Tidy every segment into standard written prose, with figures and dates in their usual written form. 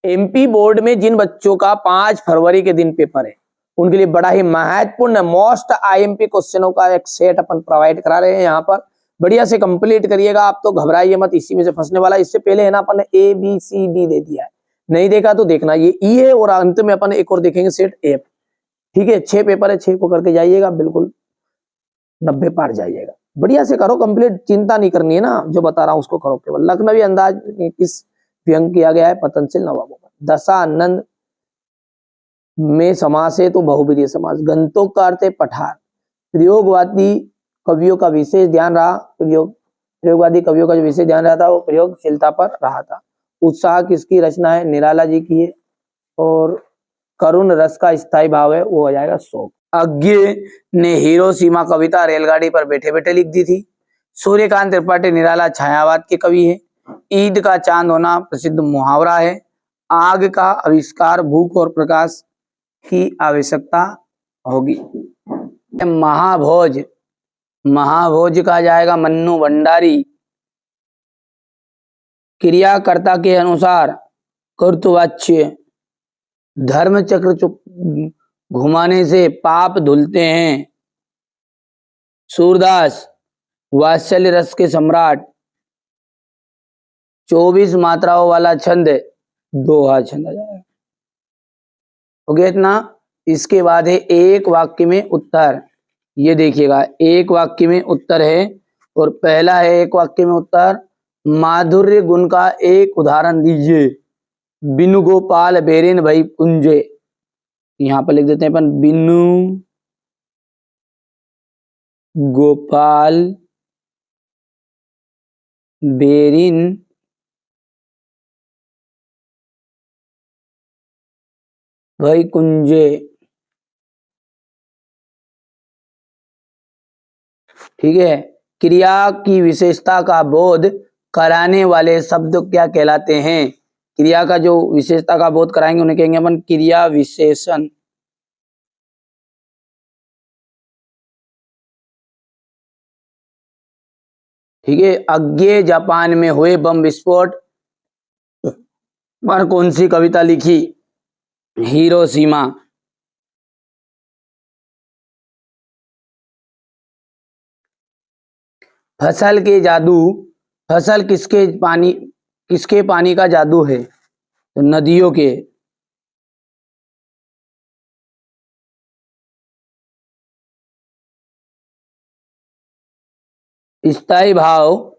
MP board में जिन बच्चों का 5 फरवरी के दिन पेपर है उनके लिए बड़ा ही महत्वपूर्ण मोस्ट आईएमपी क्वेश्चनों का एक सेट अपन प्रोवाइड करा रहे हैं यहाँ पर। बढ़िया से कंप्लीट करिएगा, आप तो घबराइए मत, इसी में से फंसने वाला। इससे पहले है ना अपन ने ए बी सी डी दे दिया है, नहीं देखा तो देखना, ये ई है और अंत में अपन एक और देखेंगे सेट एफ। ठीक है, 6 पेपर है, 6 को करके जाइएगा, बिल्कुल 90 पार जाइएगा। बढ़िया से करो कंप्लीट, चिंता नहीं करनी है ना, जो बता रहा हूँ उसको करो केवल। लखनवी अंदाज किस व्यंग किया गया है? पतंजलि नवाबों पर। दशानंद में समास है तो बहुब्रीहि समास। गंतोक का अर्थ है पठार। प्रयोगवादी कवियों का विशेष ध्यान रहा, प्रयोगवादी कवियों का जो विशेष ध्यान रहा था वो प्रयोगशीलता पर रहा था। उत्साह किसकी रचना है? निराला जी की है। और करुण रस का स्थायी भाव है, वो हो जाएगा शोक। अज्ञ ने हिरोशिमा कविता रेलगाड़ी पर बैठे बैठे लिख दी थी। सूर्यकांत त्रिपाठी निराला छायावाद के कवि है। ईद का चांद होना प्रसिद्ध मुहावरा है। आग का आविष्कार भूख और प्रकाश की आवश्यकता होगी। महाभोज, महाभोज कहा जाएगा मन्नू भंडारी। क्रियाकर्ता के अनुसार कर्तवाच्य। धर्म चक्र घुमाने से पाप धुलते हैं। सूरदास वात्सल्य रस के सम्राट। 24 मात्राओं वाला छंद, दोहा छंद आ जाएगा। हो गया इतना। इसके बाद है एक वाक्य में उत्तर। ये देखिएगा, एक वाक्य में उत्तर है और पहला है एक वाक्य में उत्तर, माधुर्य गुण का एक उदाहरण दीजिए। बिनु गोपाल बेरिन भई कुंजे। यहां पर लिख देते हैं अपन, बिनु गोपाल बेरिन भई कुंजे। ठीक है, क्रिया की विशेषता का बोध कराने वाले शब्द क्या कहलाते हैं? क्रिया का जो विशेषता का बोध कराएंगे उन्हें कहेंगे अपन क्रिया विशेषण। ठीक है, अज्ञे जापान में हुए बम विस्फोट पर कौन सी कविता लिखी? हिरोशिमा। फसल के जादू, फसल किसके पानी का जादू है? तो नदियों के। स्थायी भाव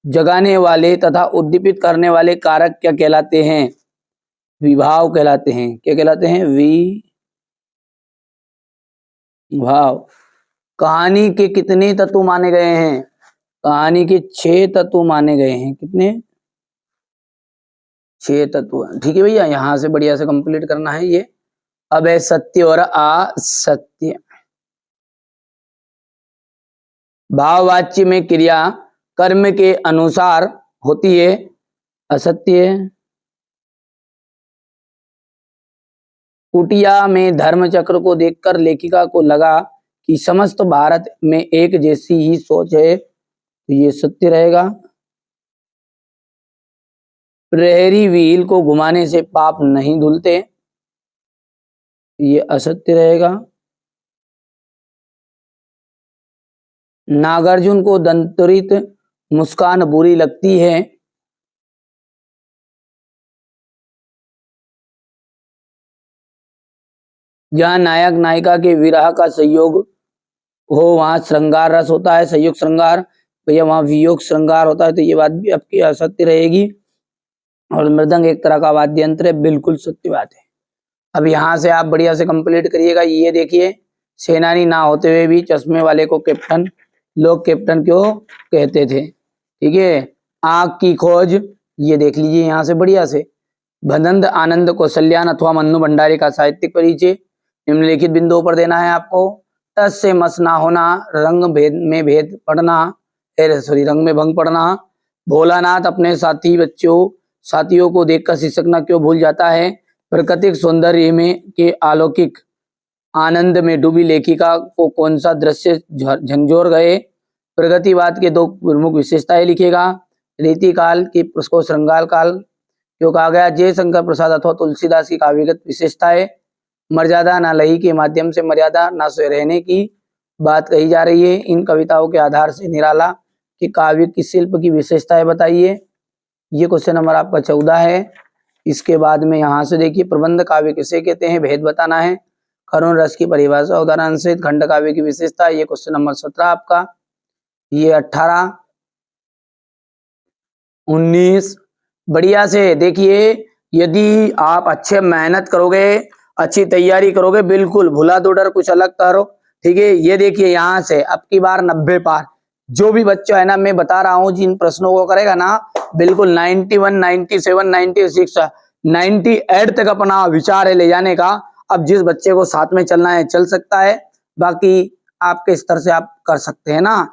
जगाने वाले तथा उद्दीपित करने वाले कारक क्या कहलाते हैं? विभाव कहलाते हैं। क्या कहलाते हैं? विभाव। कहानी के कितने तत्व माने गए हैं? कहानी के 6 तत्व माने गए हैं। कितने? 6 तत्व। ठीक है भैया, यहां से बढ़िया से कंप्लीट करना है ये। अब है सत्य और असत्य। भाववाच्य में क्रिया कर्म के अनुसार होती है, असत्य। कुटिया में धर्मचक्र को देखकर लेखिका को लगा कि समस्त भारत में एक जैसी ही सोच है, तो ये सत्य रहेगा। प्रहरी व्हील को घुमाने से पाप नहीं धुलते, ये असत्य रहेगा। नागार्जुन को दंतरित मुस्कान बुरी लगती है, जहां नायक नायिका के विरह का संयोग हो वहां श्रृंगार रस होता है, संयोग श्रृंगार। भैया वहां वियोग श्रृंगार होता है, तो ये बात भी आपकी असत्य रहेगी। और मृदंग एक तरह का वाद्य यंत्र है, बिल्कुल सत्य बात है। अब यहाँ से आप बढ़िया से कंप्लीट करिएगा। ये देखिए, सेनानी ना होते हुए भी चश्मे वाले को कैप्टन, लोग कैप्टन क्यों कहते थे? ठीक है, आग की खोज, ये देख लीजिए यहाँ से बढ़िया से। भदंत आनंद कौशल्यान अथवा मन्नू भंडारी का साहित्यिक परिचय निम्नलिखित बिंदुओं पर देना है आपको। टस से मस ना होना, रंग भेद में भेद पढ़ना, रंग में भंग पढ़ना। भोलानाथ अपने साथियों को देखकर शिक्षक न क्यों भूल जाता है? प्राकृतिक सौंदर्य में के अलौकिक आनंद में डूबी लेखिका को कौन सा दृश्य झंझोर गए? प्रगतिवाद के 2 प्रमुख विशेषताएं लिखेगा। रीतिकाल की उसको श्रृंगार काल क्यों कहा गया? जयशंकर प्रसाद अथवा तुलसीदास की काव्यगत विशेषताएं, मर्यादा ना लही के माध्यम से मर्यादा ना सोए रहने की बात कही जा रही है। इन कविताओं के आधार से निराला कि काव्य की शिल्प की विशेषताएं बताइए। ये क्वेश्चन नंबर आपका 14 है। इसके बाद में यहाँ से देखिए, प्रबंध काव्य किसे कहते हैं, भेद बताना है। करुण रस की परिभाषा, उदाहरण से खंड काव्य की विशेषता, ये क्वेश्चन नंबर 17 आपका। ये 18, 19 बढ़िया से देखिए, यदि आप अच्छे मेहनत करोगे, अच्छी तैयारी करोगे, बिल्कुल भुला दो डर, कुछ अलग करो, ठीक है। ये देखिए यहाँ से अब की बार 90 पार, जो भी बच्चा है ना, मैं बता रहा हूँ, जिन प्रश्नों को करेगा ना, बिल्कुल 91, 97, 96, 98 तक अपना विचार है ले जाने का। अब जिस बच्चे को साथ में चलना है चल सकता है, बाकी आपके स्तर से आप कर सकते हैं ना।